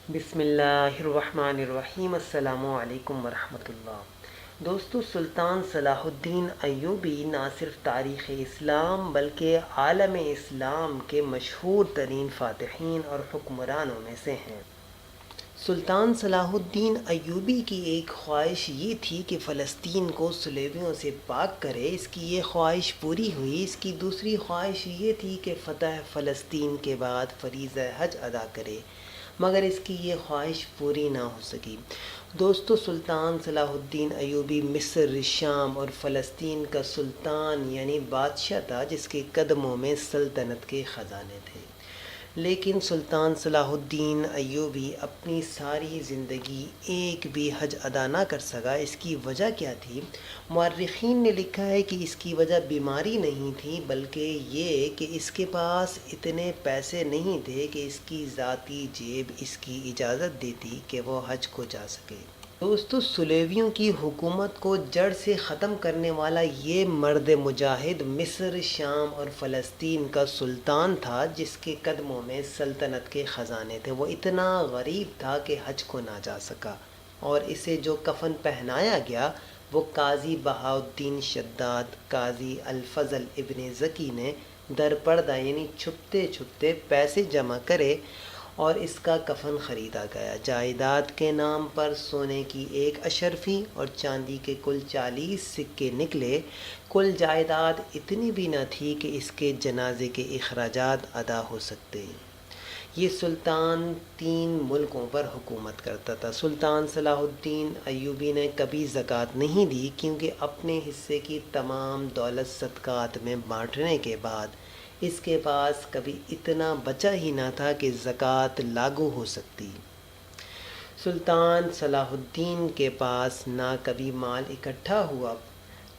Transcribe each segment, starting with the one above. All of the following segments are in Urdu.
بسم اللہ الرحمن الرحیم۔ السلام علیکم ورحمۃ اللہ۔ دوستو، سلطان صلاح الدین ایوبی نہ صرف تاریخ اسلام بلکہ عالم اسلام کے مشہور ترین فاتحین اور حکمرانوں میں سے ہیں۔ سلطان صلاح الدین ایوبی کی ایک خواہش یہ تھی کہ فلسطین کو صلیبیوں سے پاک کرے۔ اس کی یہ خواہش پوری ہوئی۔ اس کی دوسری خواہش یہ تھی کہ فتح فلسطین کے بعد فریضہ حج ادا کرے، مگر اس کی یہ خواہش پوری نہ ہو سکی۔ دوستو، سلطان صلاح الدین ایوبی مصر، شام اور فلسطین کا سلطان یعنی بادشاہ تھا، جس کے قدموں میں سلطنت کے خزانے تھے۔ لیکن سلطان صلاح الدین ایوبی اپنی ساری زندگی ایک بھی حج ادا نہ کر سکا۔ اس کی وجہ کیا تھی؟ مورخین نے لکھا ہے کہ اس کی وجہ بیماری نہیں تھی، بلکہ یہ کہ اس کے پاس اتنے پیسے نہیں تھے کہ اس کی ذاتی جیب اس کی اجازت دیتی کہ وہ حج کو جا سکے۔ دوستو، صلیبیوں کی حکومت کو جڑ سے ختم کرنے والا یہ مرد مجاہد مصر، شام اور فلسطین کا سلطان تھا، جس کے قدموں میں سلطنت کے خزانے تھے۔ وہ اتنا غریب تھا کہ حج کو نہ جا سکا، اور اسے جو کفن پہنایا گیا وہ قاضی بہاؤالدین شداد، قاضی الفضل ابن زکی نے در پردہ یعنی چھپتے چھپتے پیسے جمع کرے اور اس کا کفن خریدا گیا۔ جائیداد کے نام پر سونے کی 1 اشرفی اور چاندی کے کل 40 سکے نکلے۔ کل جائیداد اتنی بھی نہ تھی کہ اس کے جنازے کے اخراجات ادا ہو سکتے۔ یہ سلطان 3 ملکوں پر حکومت کرتا تھا۔ سلطان صلاح الدین ایوبی نے کبھی زکوٰۃ نہیں دی، کیونکہ اپنے حصے کی تمام دولت صدقات میں بانٹنے کے بعد اس کے پاس کبھی اتنا بچا ہی نہ تھا کہ زکوٰۃ لاگو ہو سکتی۔ سلطان صلاح الدین کے پاس نہ کبھی مال اکٹھا ہوا،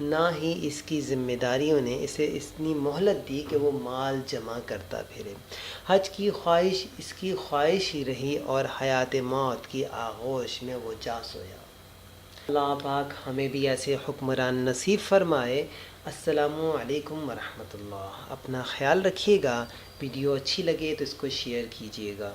نہ ہی اس کی ذمہ داریوں نے اسے اتنی مہلت دی کہ وہ مال جمع کرتا پھرے۔ حج کی خواہش اس کی خواہش ہی رہی، اور حیات موت کی آغوش میں وہ جا سویا۔ اللہ پاک ہمیں بھی ایسے حکمران نصیب فرمائے۔ السلام علیکم ورحمۃ اللہ۔ اپنا خیال رکھیے گا۔ ویڈیو اچھی لگے تو اس کو شیئر کیجیے گا۔